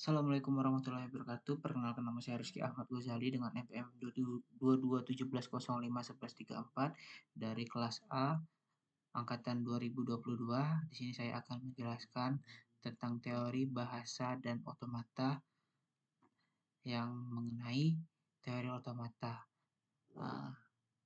Assalamualaikum warahmatullahi wabarakatuh. Perkenalkan, nama saya Rizky Ahmad Ghazali dengan NPM 2217011134 dari kelas A angkatan 2022. Di sini saya akan menjelaskan tentang teori bahasa dan otomata yang mengenai teori otomata.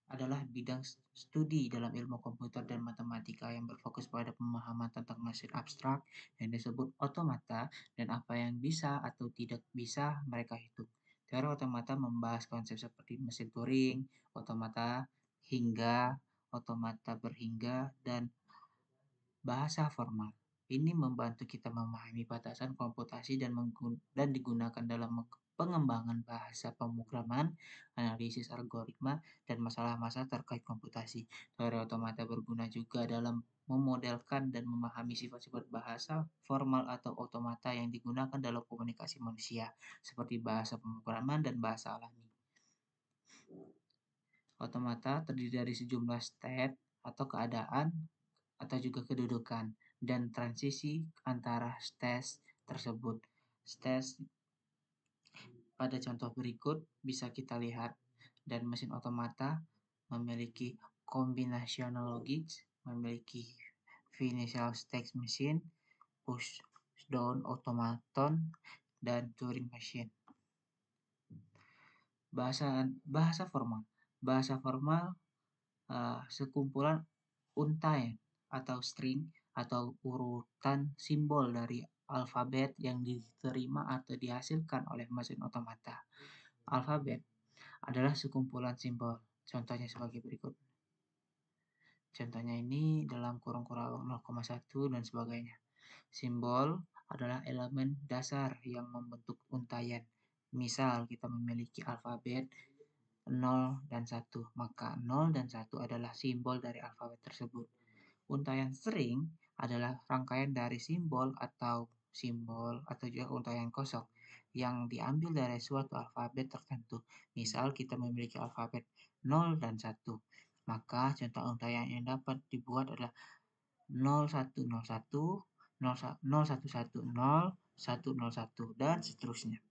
Adalah bidang studi dalam ilmu komputer dan matematika yang berfokus pada pemahaman tentang mesin abstrak yang disebut otomata dan apa yang bisa atau tidak bisa mereka hitung. Teori otomata membahas konsep seperti mesin Turing, otomata hingga, otomata berhingga, dan bahasa formal. Ini membantu kita memahami batasan komputasi dan digunakan dalam pengembangan bahasa pemrograman, analisis algoritma, dan masalah-masalah terkait komputasi. Teori otomata berguna juga dalam memodelkan dan memahami sifat-sifat bahasa formal atau otomata yang digunakan dalam komunikasi manusia, seperti bahasa pemrograman dan bahasa alami. Otomata terdiri dari sejumlah state atau keadaan atau juga kedudukan dan transisi antara state tersebut. State pada contoh berikut bisa kita lihat, dan mesin otomata memiliki combinational logic, memiliki financial state machine, push down automaton, dan Turing machine. Bahasa formal. Bahasa formal sekumpulan untayan atau string atau urutan simbol dari alfabet yang diterima atau dihasilkan oleh mesin otomata. Alfabet adalah sekumpulan simbol. Contohnya sebagai berikut. Contohnya ini dalam kurung-kurung 0,1 dan sebagainya. Simbol adalah elemen dasar yang membentuk untayan. Misal kita memiliki alfabet 0 dan 1, maka 0 dan 1 adalah simbol dari alfabet tersebut. Untayan string adalah rangkaian dari simbol atau juga untayan kosong yang diambil dari suatu alfabet tertentu. Misal kita memiliki alfabet 0 dan 1, maka contoh untayan yang dapat dibuat adalah 0101, 0110, 101, dan seterusnya.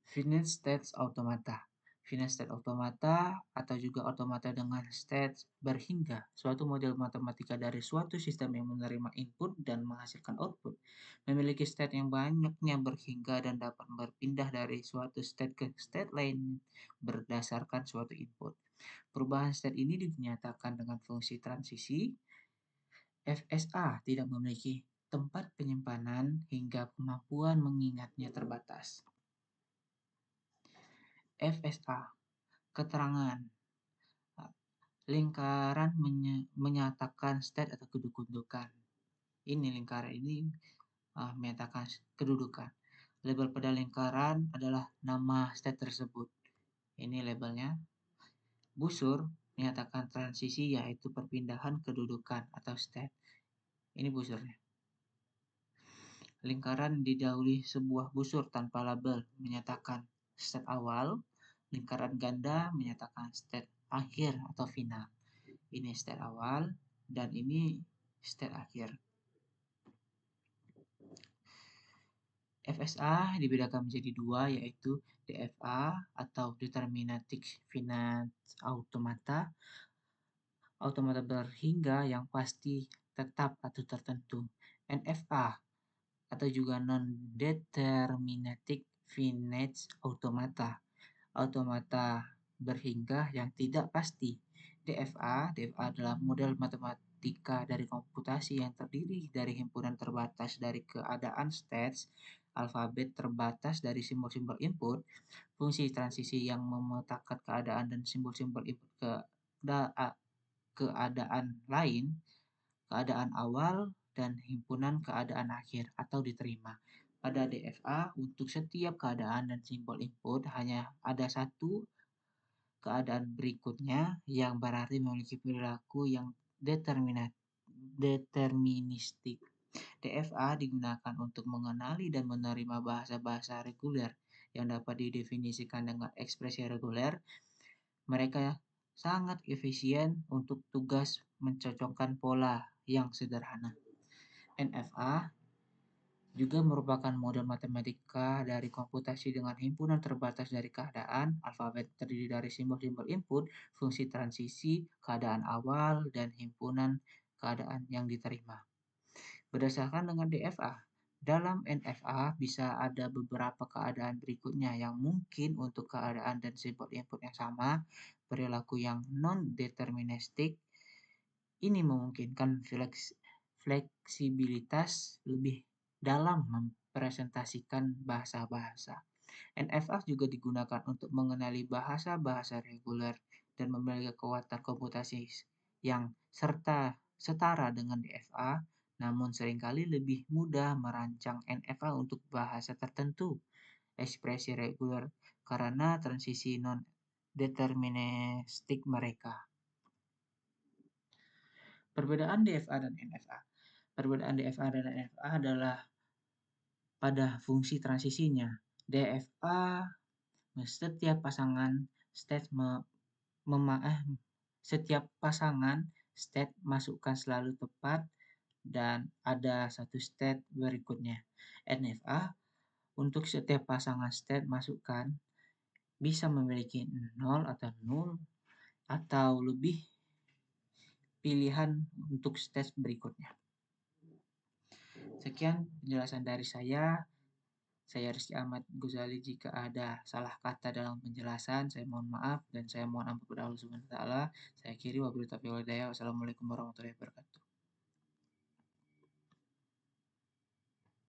Finite state automata. Finite state automata atau juga otomata dengan state berhingga, suatu model matematika dari suatu sistem yang menerima input dan menghasilkan output, memiliki state yang banyaknya berhingga dan dapat berpindah dari suatu state ke state lain berdasarkan suatu input. Perubahan state ini dinyatakan dengan fungsi transisi. FSA tidak memiliki tempat penyimpanan hingga kemampuan mengingatnya terbatas. FSA, keterangan lingkaran menyatakan state atau kedudukan. Ini lingkaran ini menyatakan kedudukan. Label pada lingkaran adalah nama state tersebut. Ini labelnya. Busur menyatakan transisi, yaitu perpindahan kedudukan atau state. Ini busurnya. Lingkaran didahului sebuah busur tanpa label menyatakan state awal. Lingkaran ganda menyatakan state akhir atau final. Ini state awal dan ini state akhir. FSA dibedakan menjadi dua, yaitu DFA atau Deterministic Finite Automata, automata berhingga yang pasti, tetap atau tertentu. NFA atau juga Non-Deterministic Finite Automata, automata berhingga yang tidak pasti. DFA adalah model matematika dari komputasi yang terdiri dari himpunan terbatas dari keadaan states, alfabet terbatas dari simbol-simbol input, fungsi transisi yang memetakan keadaan dan simbol-simbol input ke keadaan lain, keadaan awal, dan himpunan keadaan akhir atau diterima. Pada DFA, untuk setiap keadaan dan simbol input hanya ada satu keadaan berikutnya yang berarti memiliki perilaku yang deterministik. DFA digunakan untuk mengenali dan menerima bahasa-bahasa reguler yang dapat didefinisikan dengan ekspresi reguler. Mereka sangat efisien untuk tugas mencocokkan pola yang sederhana. NFA juga merupakan model matematika dari komputasi dengan himpunan terbatas dari keadaan. Alfabet terdiri dari simbol-simbol input, fungsi transisi, keadaan awal, dan himpunan keadaan yang diterima. Berdasarkan dengan DFA, dalam NFA bisa ada beberapa keadaan berikutnya yang mungkin untuk keadaan dan simbol input yang sama, perilaku yang non-deterministik. Ini memungkinkan fleksibilitas lebih dalam mempresentasikan bahasa-bahasa. NFA juga digunakan untuk mengenali bahasa-bahasa reguler dan memiliki kekuatan komputasi yang setara dengan DFA, namun seringkali lebih mudah merancang NFA untuk bahasa tertentu, ekspresi reguler, karena transisi non-deterministik mereka. Perbedaan DFA dan NFA. Perbedaan DFA dan NFA adalah pada fungsi transisinya. DFA setiap pasangan state setiap pasangan state masukkan selalu tepat dan ada satu state berikutnya. NFA untuk setiap pasangan state masukkan bisa memiliki 0 atau 0 atau lebih pilihan untuk state berikutnya. Sekian penjelasan dari saya. Saya Rizky Ahmad Ghazali. Jika ada salah kata dalam penjelasan, saya mohon maaf dan saya mohon ampun kepada Allah Subhanahu wa taala. Saya akhiri wabillahi taufiq wal hidayah. Wassalamualaikum warahmatullahi wabarakatuh.